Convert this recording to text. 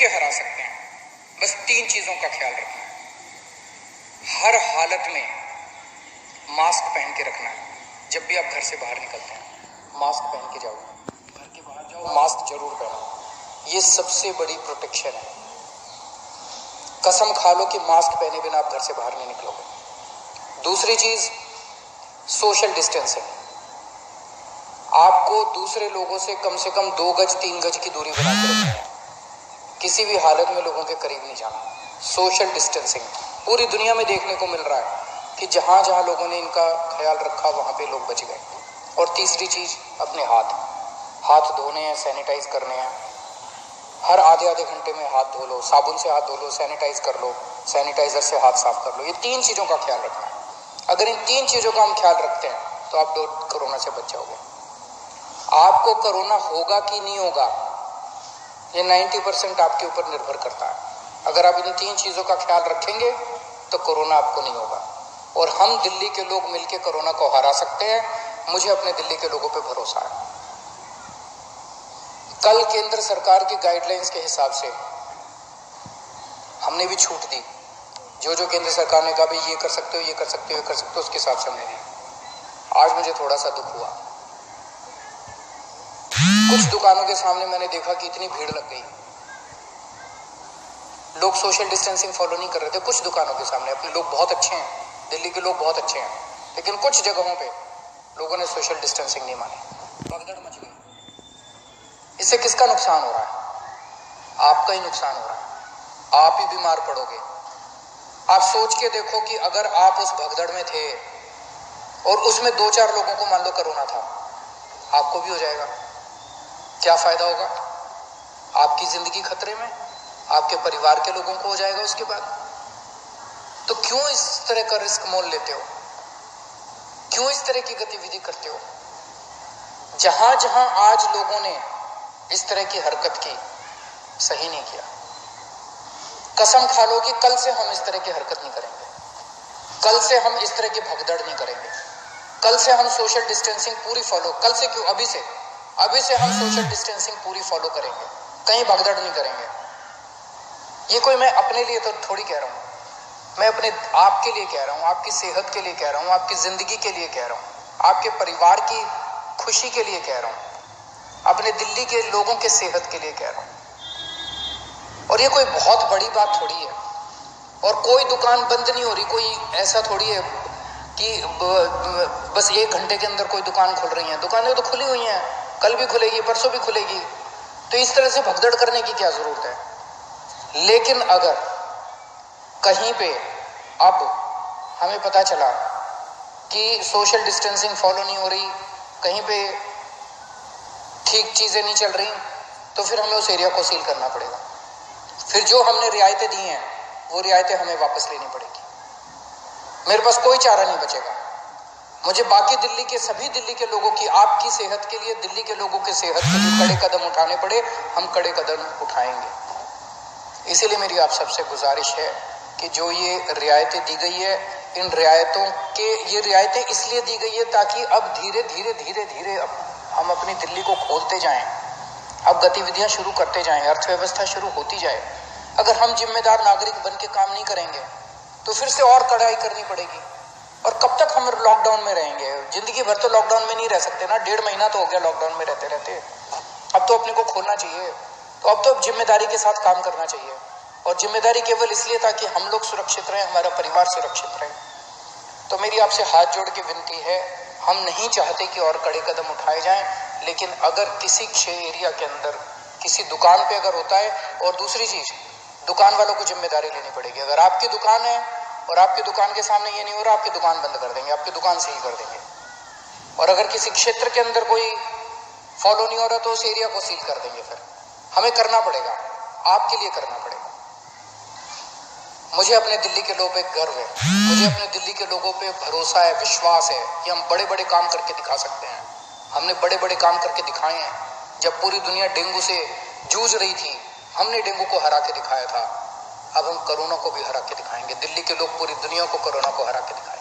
मिलके हरा सकते हैं। बस 3 चीजों का ख्याल रखना है। हर हालत में मास्क पहन के रखना है। जब भी आप घर से बाहर निकलते हैं मास्क पहन के जाओ, घर के बाहर जाओ मास्क जरूर पहनो। ये सबसे बड़ी प्रोटेक्शन है। कसम खा लो कि मास्क पहने बिना आप घर से बाहर नहीं निकलोगे। दूसरी चीज, सोशल डिस्टेंसिंग। आपको दूसरे लोगों से कम 2 गज 3 गज की दूरी बना के रखनी है। किसी भी हालत में लोगों के करीब नहीं जाना। सोशल डिस्टेंसिंग पूरी दुनिया में देखने को मिल रहा है कि जहां जहां लोगों ने इनका ख्याल रखा वहां पे लोग बच गए। और तीसरी चीज, अपने हाथ धोने हैं, सैनिटाइज करने हैं। हर आधे घंटे में हाथ धो लो, साबुन से हाथ धो लो, सैनिटाइज कर लो, सैनिटाइजर से हाथ साफ कर लो। ये 3 चीजों का ख्याल रखना है। अगर इन 3 चीजों का हम ख्याल रखते हैं तो आप कोरोना से बच जाओगे। आपको कोरोना होगा कि नहीं होगा ये 90% आपके ऊपर निर्भर करता है। अगर आप इन 3 चीजों का ख्याल रखेंगे तो कोरोना आपको नहीं होगा। और हम दिल्ली के लोग मिलकर कोरोना को हरा सकते हैं। मुझे अपने दिल्ली के लोगों पे भरोसा है। कल केंद्र सरकार की गाइडलाइंस के हिसाब से हमने भी छूट दी। जो केंद्र सरकार ने कहा भाई ये कर सकते हो, ये कर सकते हो, ये कर सकते हो, उसके हिसाब से हमने दी। आज मुझे थोड़ा सा दुख हुआ। कुछ दुकानों के सामने मैंने देखा कि इतनी भीड़ लग गई, लोग सोशल डिस्टेंसिंग फॉलो नहीं कर रहे थे। कुछ दुकानों के सामने, अपने लोग बहुत अच्छे हैं, दिल्ली के लोग बहुत अच्छे हैं, लेकिन कुछ जगहों पे लोगों ने सोशल डिस्टेंसिंग नहीं मानी, भगदड़ मच गई। इससे किसका नुकसान हो रहा है? आपका ही नुकसान हो रहा है। आप ही बीमार पड़ोगे। आप सोच के देखो कि अगर आप उस भगदड़ में थे और उसमें 2-4 लोगों को मान लो कोरोना था, आपको भी हो जाएगा, क्या फायदा होगा? आपकी जिंदगी खतरे में, आपके परिवार के लोगों को हो जाएगा उसके बाद। तो क्यों इस तरह का रिस्क मोल लेते हो? क्यों इस तरह की गतिविधि करते हो? जहां जहां आज लोगों ने इस तरह की हरकत की, सही नहीं किया। कसम खा लो कि कल से हम इस तरह की हरकत नहीं करेंगे। कल से हम इस तरह की भगदड़ नहीं करेंगे। कल से हम सोशल डिस्टेंसिंग पूरी फॉलो, कल से क्यों, अभी से हम सोशल डिस्टेंसिंग पूरी फॉलो करेंगे। कहीं भगदड़ नहीं करेंगे। ये कोई मैं अपने लिए तो थोड़ी कह रहा हूं, मैं अपने आपके लिए कह रहा हूं, आपकी सेहत के लिए कह रहा हूं, आपकी जिंदगी के लिए कह रहा हूं, आपके परिवार की खुशी के लिए कह रहा हूं, अपने दिल्ली के लोगों के सेहत के लिए कह रहा हूं। और ये कोई बहुत बड़ी बात थोड़ी है। और कोई दुकान बंद नहीं हो रही, कोई ऐसा थोड़ी है कि बस 1 घंटे के अंदर कोई दुकान खुल रही है। दुकानें तो खुली हुई हैं, कल भी खुलेगी, परसों भी खुलेगी। तो इस तरह से भगदड़ करने की क्या जरूरत है? लेकिन अगर कहीं पे अब हमें पता चला कि सोशल डिस्टेंसिंग फॉलो नहीं हो रही, कहीं पे ठीक चीजें नहीं चल रही, तो फिर हमें उस एरिया को सील करना पड़ेगा। फिर जो हमने रियायतें दी हैं वो रियायतें हमें वापस लेनी पड़ेगी। मेरे पास कोई चारा नहीं बचेगा। मुझे बाकी दिल्ली के सभी दिल्ली के लोगों की, आपकी सेहत के लिए, दिल्ली के लोगों की सेहत के लिए कड़े कदम उठाने पड़े, हम कड़े कदम उठाएंगे। इसीलिए मेरी आप सबसे गुजारिश है कि जो ये रियायतें दी गई है, इन रियायतों के, ये रियायतें इसलिए दी गई है ताकि अब धीरे धीरे अब हम अपनी दिल्ली को खोलते जाएं, अब गतिविधियां शुरू करते जाएं, अर्थव्यवस्था शुरू होती जाए। अगर हम जिम्मेदार नागरिक बन के काम नहीं करेंगे तो फिर से और कड़ाई करनी पड़ेगी। और कब तक हम लॉकडाउन में रहेंगे? जिंदगी भर तो लॉकडाउन में नहीं रह सकते ना। 1.5 महीना तो हो गया लॉकडाउन में रहते रहते। अब तो अपने को खोलना चाहिए। तो अब तो जिम्मेदारी के साथ काम करना चाहिए। और जिम्मेदारी केवल इसलिए ताकि हम लोग सुरक्षित रहें, हमारा परिवार सुरक्षित रहे। तो मेरी आपसे हाथ जोड़ के विनती है, हम नहीं चाहते कि और कड़े कदम उठाए जाएं, लेकिन अगर किसी एरिया के अंदर किसी दुकान पे अगर होता है, और दूसरी चीज, दुकान वालों को जिम्मेदारी लेनी पड़ेगी। अगर आपकी दुकान है और आपकी दुकान के सामने ये नहीं हो रहा, आपकी दुकान बंद कर देंगे, आपकी दुकान सील कर देंगे। और अगर किसी क्षेत्र के अंदर कोई फॉलो नहीं हो रहा तो उस एरिया को सील कर देंगे। फिर हमें करना पड़ेगा, आपके लिए करना पड़ेगा। मुझे अपने दिल्ली के लोगों पे गर्व है, मुझे अपने दिल्ली के लोगों पे भरोसा है, विश्वास है कि हम बड़े बड़े काम करके दिखा सकते हैं। हमने बड़े बड़े काम करके दिखाए हैं। जब पूरी दुनिया डेंगू से जूझ रही थी, हमने डेंगू को हरा के दिखाया था। अब हम कोरोना को भी हरा के दिखाएंगे। दिल्ली के लोग पूरी दुनिया को कोरोना को हरा के दिखाएंगे।